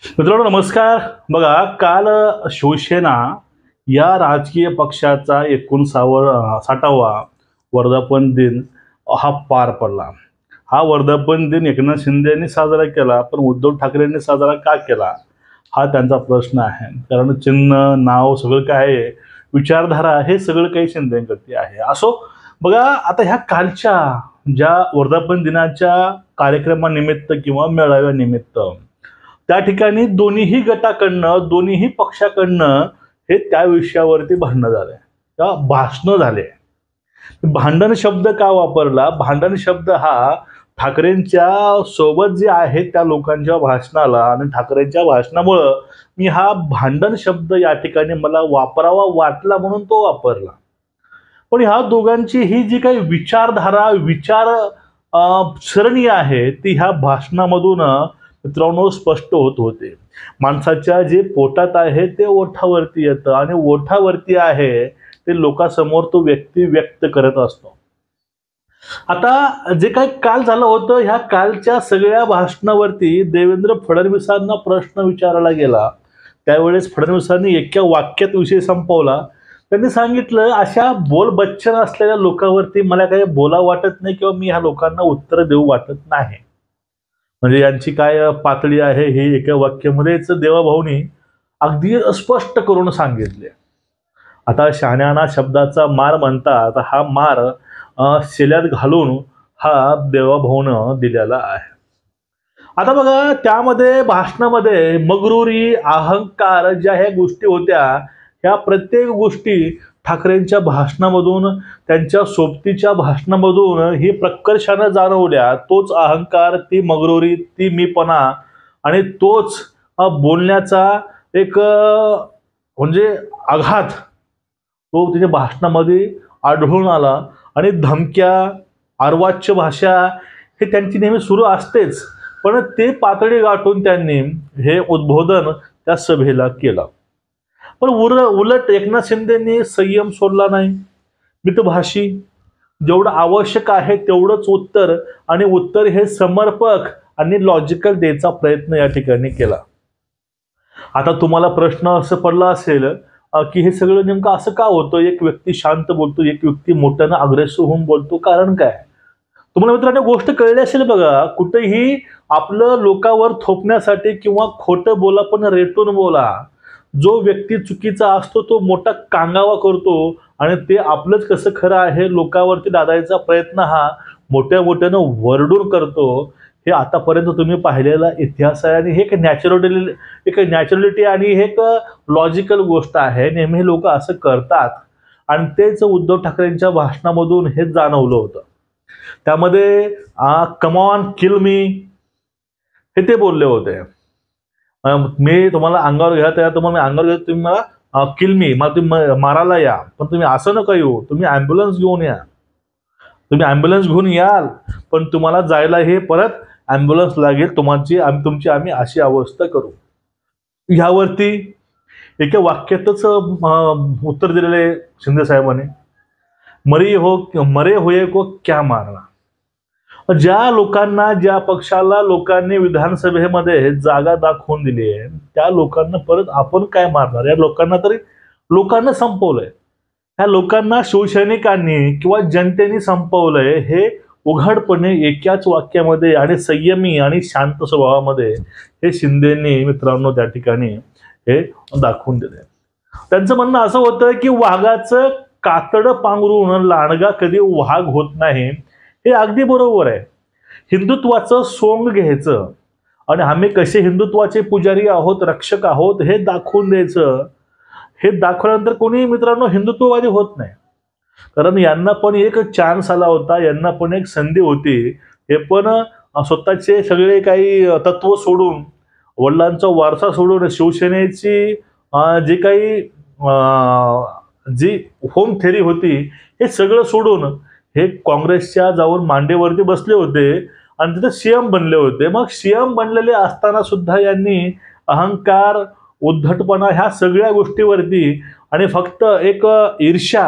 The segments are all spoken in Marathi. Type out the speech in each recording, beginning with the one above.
मित्रांनो नमस्कार. बघा काल शिवसेना या राजकीय पक्षाचा 59वा वर्धापन दिन हा पार पडला. हा वर्धापन दिन एकनाथ शिंदेंनी साजरा केला, पण उद्धव ठाकरेंनी साजरा का केला हा त्यांचा प्रश्न आहे. कारण चिन्ह, नाव सगळं काय आहे, विचारधारा हे सगळं काही शिंदेंकडे आहे. असो, बघा आता ह्या कालच्या ज्या वर्धापन दिनाच्या कार्यक्रमानिमित्त किंवा मेळाव्यानिमित्त त्या ठिकाणी दोन्हीही गटाकडनं दोन्हीही पक्षाकडनं हे त्या विषयावरती भांडणं झाले किंवा भाषणं झाले. भांडण शब्द का वापरला? भांडण शब्द हा ठाकरेंच्या सोबत जे आहे त्या लोकांच्या भाषणाला आणि ठाकरेंच्या भाषणामुळं मी हा भांडण शब्द या ठिकाणी मला वापरावा वाटला म्हणून तो वापरला. पण ह्या दोघांची ही जी काही विचारधारा विचार सरणी आहे ती ह्या भाषणामधून मित्रांनो स्पष्ट होत होते. माणसाच्या जे पोटात आहे ते ओठावरती येतं आणि ओठावरती आहे ते लोकांसमोर तो व्यक्ती व्यक्त करत असतो. आता जे काही काल झालं होतं ह्या कालच्या सगळ्या भाषणावरती देवेंद्र फडणवीसांना प्रश्न विचारला गेला. त्यावेळेस फडणवीसांनी एका वाक्यात विषय संपवला. त्यांनी सांगितलं, अशा बोलबच्चन असलेल्या लोकांवरती मला काही बोला वाटत नाही किंवा मी ह्या लोकांना उत्तर देऊ वाटत नाही. म्हणजे यांची काय पातळी आहे हे एका वाक्यामध्येच देवाभाऊनी अगदी स्पष्ट करून सांगितले. आता शहाण्याना शब्दाचा मार म्हणतात, हा मार शेल्यात घालून हा देवाभाऊनं दिलेला आहे. आता बघा त्यामध्ये भाषणामध्ये मगरुरी, अहंकार ज्या ह्या गोष्टी होत्या ह्या प्रत्येक गोष्टी ठाकरेंच्या भाषणामधून त्यांच्या सोबतीच्या भाषणामधून ही प्रकर्षानं जाणवल्या. तोच अहंकार, ती मगरुरी, ती मीपणा आणि तोच बोलण्याचा एक म्हणजे आघात तो त्याच्या भाषणामध्ये आढळून आला. आणि धमक्या, अर्वाच्य भाषा हे त्यांची नेहमी सुरू असतेच, पण ते पातळी गाठून त्यांनी हे उद्बोधन त्या सभेला केलं. पण उलट एकनाथ शिंदेंनी संयम सोडला नाही. मितभाषी, जेवढं आवश्यक आहे तेवढंच उत्तर आणि उत्तर हे समर्पक आणि लॉजिकल द्यायचा प्रयत्न या ठिकाणी केला. आता तुम्हाला प्रश्न असं पडला असेल की हे सगळं नेमकं असं का होतं? एक व्यक्ती शांत बोलतो, एक व्यक्ती मोठ्यानं अग्रेसिव्ह होऊन बोलतो, कारण काय? तुम्हाला मित्रांनो गोष्ट कळली असेल. बघा कुठेही आपलं लोकांवर थोपण्यासाठी किंवा खोटं बोला पण रेटून बोला. जो व्यक्ती चुकीचा असतो तो मोठा कांगावा करतो आणि ते आपलंच कसं खरं आहे लोकांवरती दादायचा प्रयत्न हा मोठ्या मोठ्यानं वरडून करतो. हे आतापर्यंत तुम्ही पाहिलेला इतिहास आहे आणि हे एक नॅचरलिटी आणि हे एक लॉजिकल गोष्ट आहे. नेहमी लोक असं करतात आणि तेच उद्धव ठाकरेंच्या भाषणामधून हे जाणवलं होतं. त्यामध्ये कम ऑन किल मी हे ते बोलले होते. मी तुम्हाला अंगावर घ्या, तुम्हाला अंगावर घ्या, तुम्ही मला किल मी, मला तुम्ही मारायला या, पण तुम्ही असं नका येऊ, तुम्ही ॲम्ब्युलन्स घेऊन या. तुम्ही ॲम्ब्युलन्स घेऊन याल पण तुम्हाला जायला हे परत ॲम्ब्युलन्स लागेल, तुमची आम्ही अशी अवस्था करू. ह्यावरती एका वाक्यातच उत्तर दिलेले शिंदे साहेबांनी, मरे हुए को क्या मारना. ज्या लोकांना, ज्या पक्षाला लोकांनी विधानसभेमध्ये जागा दाखवून दिली आहे त्या लोकांना परत आपण काय मारणार? या लोकांना तरी लोकांना संपवलंय. ह्या लोकांना शिवसैनिकांनी किंवा जनतेने संपवलंय हे उघडपणे एकाच वाक्यामध्ये आणि संयमी आणि शांत स्वभावामध्ये हे शिंदेंनी मित्रांनो त्या ठिकाणी हे दाखवून दिले. त्यांचं म्हणणं असं होतं की वाघाचं कातडं पांघरून लांडगा कधी वाघ होत नाही. हे अगदी बरोबर आहे. हिंदुत्वाचं सोंग घ्यायचं आणि आम्ही कसे हिंदुत्वाचे पुजारी आहोत, रक्षक आहोत हे दाखवून द्यायचं. हे दाखवल्यानंतर कोणी मित्रांनो हिंदुत्ववादी होत नाही. कारण यांना पण एक चान्स आला होता, यांना पण एक संधी होती. हे पण स्वतःचे सगळे काही तत्व सोडून, वडिलांचा वारसा सोडून, शिवसेनेची जे काही जी होम थेरी होती हे सगळं सोडून हे काँग्रेसच्या जाऊन मांडेवरती बसले होते आणि तिथे सीएम बनले होते. मग सीएम बनलेले असताना सुद्धा यांनी अहंकार, उद्धटपणा ह्या सगळ्या गोष्टीवरती आणि फक्त एक ईर्ष्या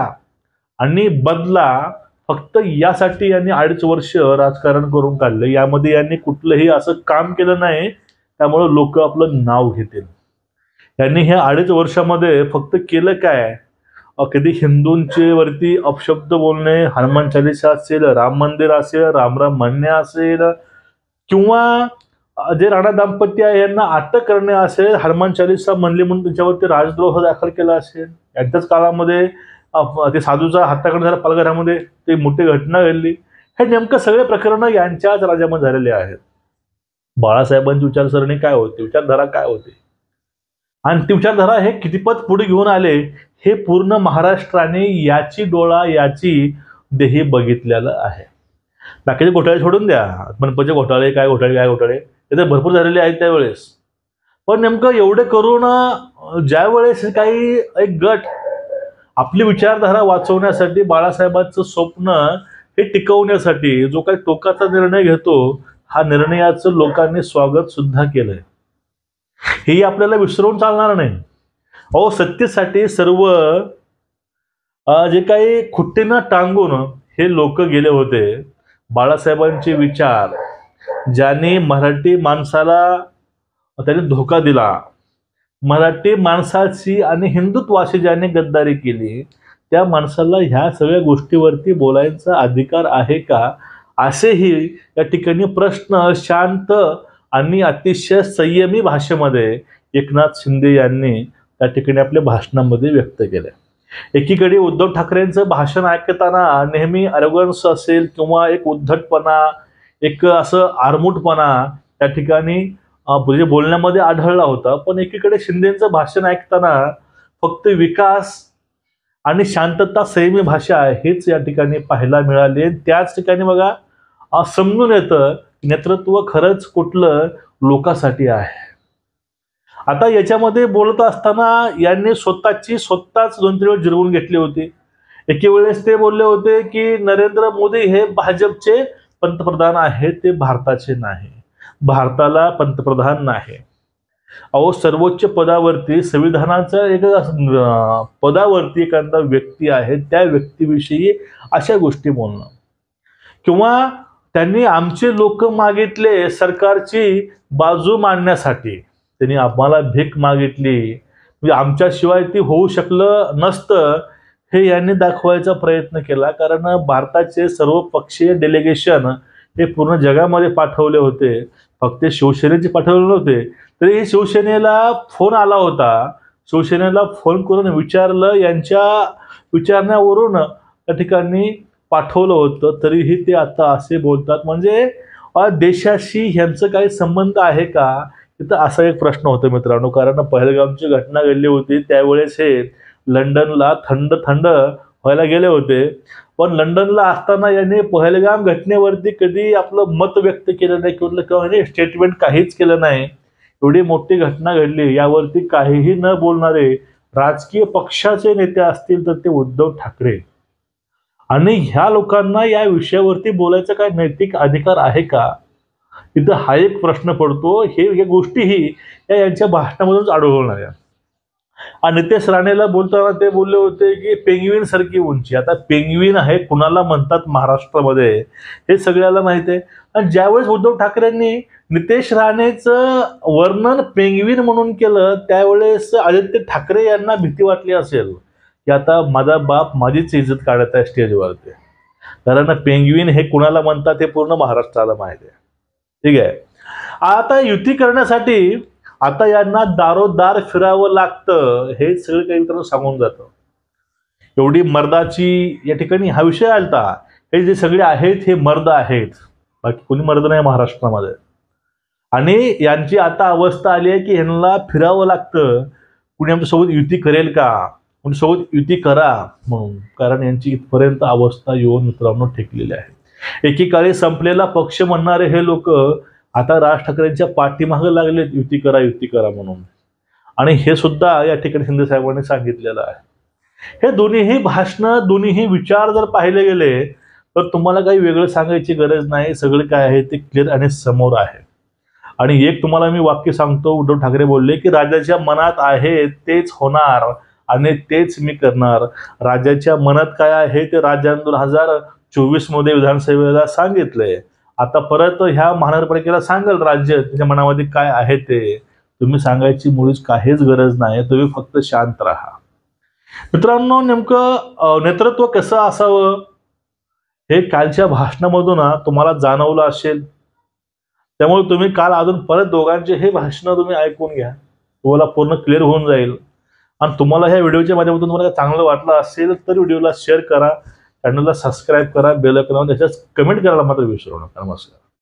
आणि बदला फक्त यासाठी यांनी 2.5 वर्ष राजकारण करून काढलं. यामध्ये यांनी कुठलंही असं काम केलं नाही त्यामुळे लोक आपलं नाव घेतील. यांनी ह्या 2.5 वर्षामध्ये फक्त केलं काय, कधी हिंदूंचे वरती अपशब्द बोलणे, हनुमान चालिसा असेल, राम मंदिर असेल, रामराम म्हणणे असेल, किंवा जे राणा दाम्पत्य आहे यांना अटक करणे असेल, हनुमान चालिसा म्हणली म्हणून त्यांच्यावरती राजद्रोह दाखल केला असेल. यांच्याच काळामध्ये ते साधूचा हत्याकांड झाला पालघरामध्ये, ते मोठी घटना घडली. हे नेमकं सगळे प्रकरण यांच्याच राज्यामध्ये झालेले आहेत. बाळासाहेबांची विचारसरणी काय होती, विचारधारा काय होती, आणि ती विचारधारा हे कितीपत पुढे घेऊन आले हे पूर्ण महाराष्ट्राने याची डोळा याची देही बघितलेलं आहे. बाकीचे घोटाळे सोडून द्या, मनपाचे घोटाळे काय हे तर भरपूर झालेले आहेत त्यावेळेस. पण नेमकं एवढे करून ज्या वेळेस काही एक गट आपली विचारधारा वाचवण्यासाठी, बाळासाहेबांचं स्वप्न हे टिकवण्यासाठी जो काही टोकाचा निर्णय घेतो, हा निर्णयाचं लोकांनी स्वागत सुद्धा केलंय. हे आपल्याला विसरून चालणार नाही. सत्तेसाठी सर्व जे काही खुट्टीनं टांगून हे लोक गेले होते. बाळासाहेबांचे विचार, ज्याने मराठी माणसाला त्याने धोका दिला, मराठी माणसाची आणि हिंदुत्वाशी ज्याने गद्दारी केली, त्या माणसाला ह्या सगळ्या गोष्टीवरती बोलायचा अधिकार आहे का, असेही या ठिकाणी प्रश्न शांत आणि अतिशय संयमी भाषेमध्ये एकनाथ शिंदे यांनी त्या ठिकाणी आपल्या भाषणामध्ये व्यक्त केले. एकीकडे उद्धव ठाकरेंचं भाषण ऐकताना नेहमी अरोगन्स असेल किंवा एक उद्धटपणा, एक असं आरमुटपणा त्या ठिकाणी बोलण्यामध्ये आढळला होता. पण एकीकडे शिंदेचं भाषण ऐकताना फक्त विकास आणि शांतता, संयमी भाषा हेच या ठिकाणी पाहायला मिळाले. त्याच ठिकाणी बघा समजून येतं नेतृत्व खरंच कुठलं लोकांसाठी आहे. आता याच्यामध्ये बोलत असताना यांनी स्वतःच 2-3 वेळ जिरवून घेतली होती. एके वेळेस ते बोलले होते की नरेंद्र मोदी हे भाजपचे पंतप्रधान आहेत, ते भारताचे नाही, भारताला पंतप्रधान नाही. सर्वोच्च पदावरती, संविधानाच्या एक पदावरती एखादा व्यक्ती आहे, त्या व्यक्तीविषयी अशा गोष्टी बोलणं, किंवा त्यांनी आमचे लोक मागितले सरकारची बाजू मांडण्यासाठी, त्यांनी आम्हाला भीक मागितली, म्हणजे आमच्याशिवाय ती होऊ शकलं नसतं हे यांनी दाखवायचा प्रयत्न केला. कारण भारताचे सर्व पक्षीय डेलिगेशन हे पूर्ण जगामध्ये पाठवले होते, फक्त शिवसेनेचे पाठवले नव्हते. तरी शिवसेनेला फोन आला होता, शिवसेनेला फोन करून विचारलं, यांच्या विचारण्यावरून त्या ठिकाणी पाठवलं होतं, तरीही ते आता असे बोलतात. म्हणजे देशाशी ह्यांचं काही संबंध आहे का, तिथं असा एक प्रश्न होतो मित्रांनो. कारण पहलगामची घटना घडली होती त्यावेळेस हे लंडनला थंड व्हायला गेले होते. पण लंडनला असताना यांनी पहलगाम घटनेवरती कधी आपलं मत व्यक्त केलं नाही किंवा स्टेटमेंट काहीच केलं नाही. एवढी मोठी घटना घडली, यावरती काहीही न बोलणारे राजकीय पक्षाचे नेते असतील तर ते उद्धव ठाकरे. आणि ह्या लोकांना या विषयावरती बोलायचा काय नैतिक अधिकार आहे का, इथं हा एक प्रश्न पडतो. हे गोष्टीही यांच्या भाषणामधूनच आढळून आल्या. आणि नितेश राणेला बोलताना ते बोलले होते की पेंग्विन सारखी उंची. आता पेंग्विन आहे कुणाला म्हणतात महाराष्ट्रामध्ये हे सगळ्याला माहिती आहे. आणि ज्यावेळेस उद्धव ठाकरेंनी नितेश राणेचं वर्णन पेंग्विन म्हणून केलं, त्यावेळेस आदित्य ठाकरे यांना भीती वाटली असेल की आता माझा बाप माझीच इज्जत काढत आहे स्टेजवरती. कारण पेंग्विन हे कुणाला म्हणतात हे पूर्ण महाराष्ट्राला माहिती आहे. ठीक आहे. आता युती करण्यासाठी आता यांना दारोदार फिरावं लागतं, हे सगळं काही मित्रांनो सांगून जातं. एवढी मर्दाची या ठिकाणी हा विषय आलता. हे जे सगळे आहेत हे मर्द आहेत, बाकी कोणी मर्द नाही महाराष्ट्रामध्ये. आणि यांची आता अवस्था आली आहे की यांना फिरावं लागतं, कुणी आमच्यासोबत युती करेल का, कोणीसोबत युती करा म्हणून. कारण यांची इथपर्यंत अवस्था येऊन मित्रांनो ठेकलेली आहे. एकेकाळी संपलेला पक्ष म्हणणारे हे लोक आता राज ठाकरेंच्या पाठीमागे लागलेत युती करा म्हणून. आणि हे सुद्धा या ठिकाणी शिंदे साहेबांनी सांगितलेलं आहे. हे दोन्हीही भाषणं, दोन्हीही विचार जर पाहिले गेले तर तुम्हाला काही वेगळं सांगायची गरज नाही. सगळं काय आहे ते क्लिअर आणि समोर आहे. आणि एक तुम्हाला मी वाक्य सांगतो, उद्धव ठाकरे बोलले की राजाच्या मनात आहे तेच होणार आणि तेच मी करणार. राजाच्या मनात काय आहे ते राज्याने 2024 मध्ये विधानसभेला सांगितलंय. आता परत ह्या महानगरपालिकेला सांगाल राज्य त्याच्या मनामध्ये काय आहे ते. तुम्ही सांगायची मुळीच काहीच गरज नाही, तुम्ही फक्त शांत राहा. मित्रांनो, नेमकं नेतृत्व कसं असावं हे कालच्या भाषणामधून तुम्हाला जाणवलं असेल. त्यामुळे तुम्ही काल अजून परत दोघांचे हे भाषण तुम्ही ऐकून घ्या, तुम्हाला पूर्ण क्लिअर होऊन जाईल. आणि तुम्हाला ह्या व्हिडिओच्या माध्यमातून तुम्हाला चांगलं वाटलं असेल तर व्हिडिओला शेअर करा, चॅनलला सबस्क्राईब करा, बेल आयकॉन त्याच्यात कमेंट करायला मात्र विसरू नका. नमस्कार.